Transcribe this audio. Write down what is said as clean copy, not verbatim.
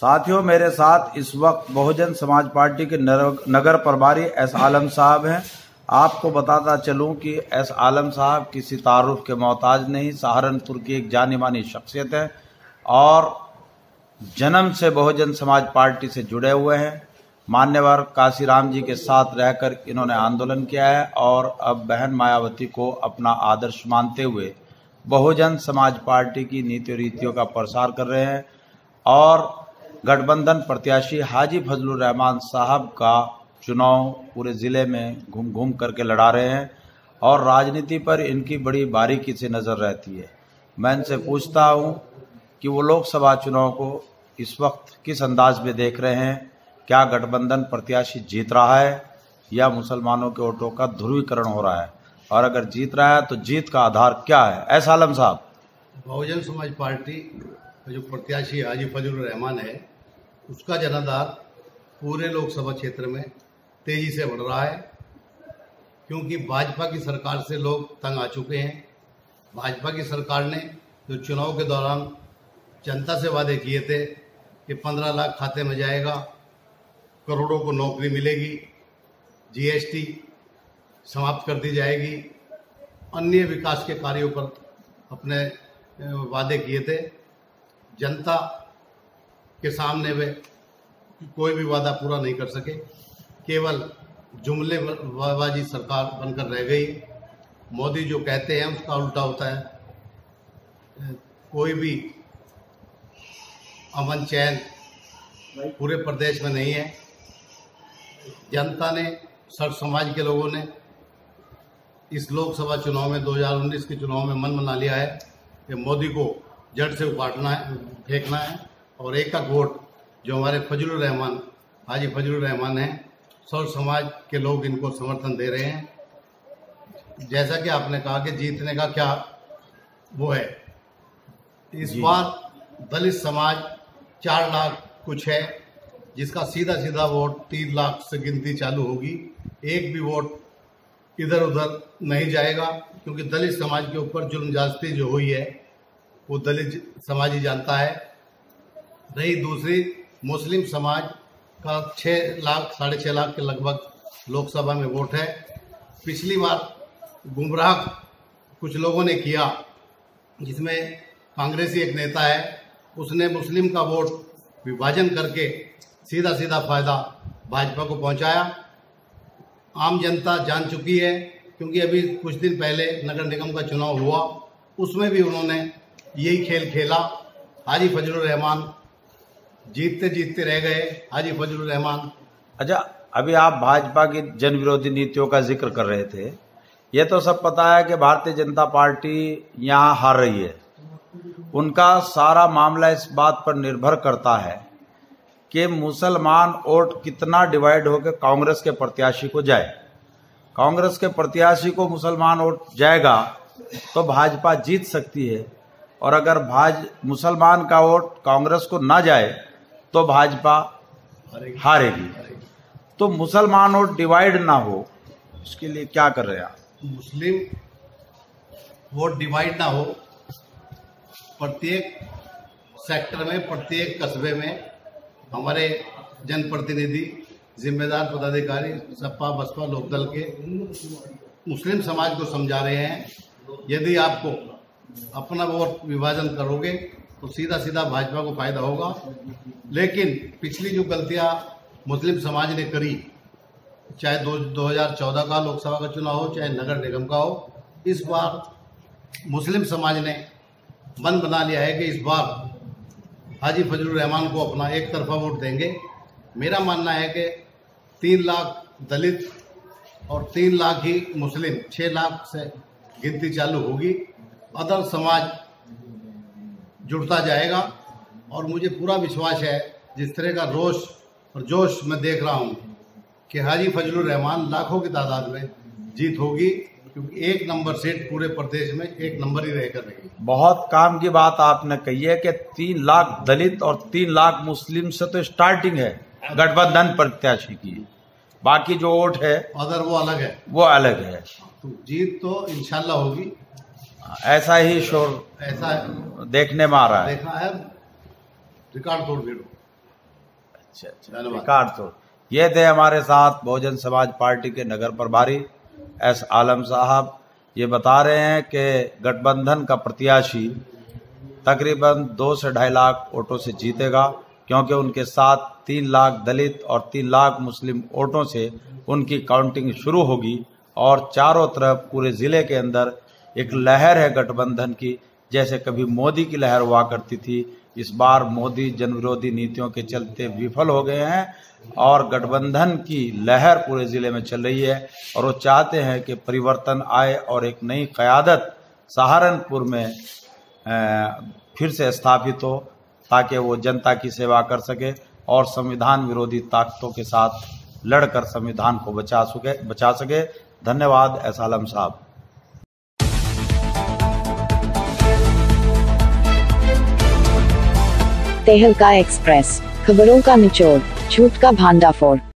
साथियों, मेरे साथ इस वक्त बहुजन समाज पार्टी के नगर प्रभारी एस आलम साहब हैं। आपको बताता चलूं कि एस आलम साहब किसी तारुफ के मोहताज नहीं, सहारनपुर की एक जानी मानी शख्सियत है और जन्म से बहुजन समाज पार्टी से जुड़े हुए हैं। मान्यवर काशीराम जी के साथ रहकर इन्होंने आंदोलन किया है और अब बहन मायावती को अपना आदर्श मानते हुए बहुजन समाज पार्टी की नीति रीतियों का प्रसार कर रहे हैं और गठबंधन प्रत्याशी हाजी फजलुर रहमान साहब का चुनाव पूरे जिले में घूम घूम करके लड़ा रहे हैं और राजनीति पर इनकी बड़ी बारीकी से नजर रहती है। मैं इनसे पूछता हूं कि वो लोकसभा चुनाव को इस वक्त किस अंदाज में देख रहे हैं। क्या गठबंधन प्रत्याशी जीत रहा है या मुसलमानों के वोटों का ध्रुवीकरण हो रहा है, और अगर जीत रहा है तो जीत का आधार क्या है? एस आलम साहब। बहुजन समाज पार्टी का जो प्रत्याशी हाजी फजलुर रहमान है, उसका जनाधार पूरे लोकसभा क्षेत्र में तेजी से बढ़ रहा है, क्योंकि भाजपा की सरकार से लोग तंग आ चुके हैं। भाजपा की सरकार ने जो चुनाव के दौरान जनता से वादे किए थे कि 15 लाख खाते में जाएगा, करोड़ों को नौकरी मिलेगी, जीएसटी समाप्त कर दी जाएगी, अन्य विकास के कार्यों पर अपने वादे किए थे। जनता के सामने वे कोई भी वादा पूरा नहीं कर सके, केवल जुमलेबाजी सरकार बनकर रह गई। मोदी जो कहते हैं उसका उल्टा होता है। कोई भी अमन चैन पूरे प्रदेश में नहीं है। जनता ने, सर्व समाज के लोगों ने इस लोकसभा चुनाव में 2019 के चुनाव में मन बना लिया है कि मोदी को जड़ से उपाटना है, फेंकना है और एक वोट जो हमारे फजलुर रहमान, हाजी फजलुर रहमान हैं, सर्व समाज के लोग इनको समर्थन दे रहे हैं। जैसा कि आपने कहा कि जीतने का क्या वो है, इस बार दलित समाज 4 लाख कुछ है, जिसका सीधा सीधा वोट 3 लाख से गिनती चालू होगी। एक भी वोट इधर उधर नहीं जाएगा, क्योंकि दलित समाज के ऊपर जुल्म ज्यादती जो हुई है वो दलित समाज ही जानता है। रही दूसरी, मुस्लिम समाज का 6 लाख 6.5 लाख के लगभग लोकसभा में वोट है। पिछली बार गुमराह कुछ लोगों ने किया, जिसमें कांग्रेसी एक नेता है, उसने मुस्लिम का वोट विभाजन करके सीधा सीधा फायदा भाजपा को पहुंचाया। आम जनता जान चुकी है, क्योंकि अभी कुछ दिन पहले नगर निगम का चुनाव हुआ, उसमें भी उन्होंने यही खेल खेला। हाजी फजलुर रहमान जीतते जीतते रह गए। हाजी फजलुर रहमान। अच्छा, अभी आप भाजपा की जन विरोधी नीतियों का जिक्र कर रहे थे। ये तो सब पता है कि भारतीय जनता पार्टी यहाँ हार रही है। उनका सारा मामला इस बात पर निर्भर करता है कि मुसलमान वोट कितना डिवाइड होकर कांग्रेस के प्रत्याशी को जाए। कांग्रेस के प्रत्याशी को मुसलमान वोट जाएगा तो भाजपा जीत सकती है, और अगर मुसलमान का वोट कांग्रेस को ना जाए तो भाजपा हारेगी। तो मुसलमान वोट डिवाइड ना हो, इसके लिए क्या कर रहे हैं आप? मुस्लिम वोट डिवाइड ना हो, प्रत्येक सेक्टर में, प्रत्येक कस्बे में हमारे जनप्रतिनिधि, जिम्मेदार पदाधिकारी, सपा बसपा लोकदल के मुस्लिम समाज को समझा रहे हैं, यदि आपको अपना वोट विभाजन करोगे तो सीधा सीधा भाजपा को फायदा होगा। लेकिन पिछली जो गलतियां मुस्लिम समाज ने करी, चाहे 2014 का लोकसभा का चुनाव हो, चाहे नगर निगम का हो, इस बार मुस्लिम समाज ने मन बना लिया है कि इस बार हाजी फजलुर रहमान को अपना एक तरफा वोट देंगे। मेरा मानना है कि 3 लाख दलित और 3 लाख ही मुस्लिम, 6 लाख से गिनती चालू होगी। अदर समाज जुड़ता जाएगा और मुझे पूरा विश्वास है, जिस तरह का रोष और जोश मैं देख रहा हूं, कि हाजी फजलुर रहमान लाखों की तादाद में जीत होगी, क्योंकि 1 नंबर सीट पूरे प्रदेश में 1 नंबर ही रहकर रहेगी। बहुत काम की बात आपने कही है कि 3 लाख दलित और 3 लाख मुस्लिम से तो स्टार्टिंग है गठबंधन प्रत्याशी की। बाकी जो वोट है अदर वो अलग है, वो अलग है। तो जीत तो इंशाल्लाह होगी। ऐसा ही शोर ऐसा देखने में आ रहा है। देखा है, रिकॉर्ड तोड़ भीड़। धन्यवाद। रिकॉर्ड तो ये थे हमारे साथ बहुजन समाज पार्टी के नगर प्रभारी एस आलम साहब। ये बता रहे हैं कि गठबंधन का प्रत्याशी तकरीबन 2 से 2.5 लाख वोटों से जीतेगा, क्योंकि उनके साथ 3 लाख दलित और 3 लाख मुस्लिम वोटों से उनकी काउंटिंग शुरू होगी। और चारों तरफ पूरे जिले के अंदर एक लहर है गठबंधन की, जैसे कभी मोदी की लहर हुआ करती थी। इस बार मोदी जन विरोधी नीतियों के चलते विफल हो गए हैं और गठबंधन की लहर पूरे जिले में चल रही है और वो चाहते हैं कि परिवर्तन आए और एक नई क़यादत सहारनपुर में फिर से स्थापित हो, ताकि वो जनता की सेवा कर सके और संविधान विरोधी ताकतों के साथ लड़कर संविधान को बचा सके। धन्यवाद एस आलम साहब। तहलका एक्सप्रेस, खबरों का निचोड़, झूठ का भांडाफोड़।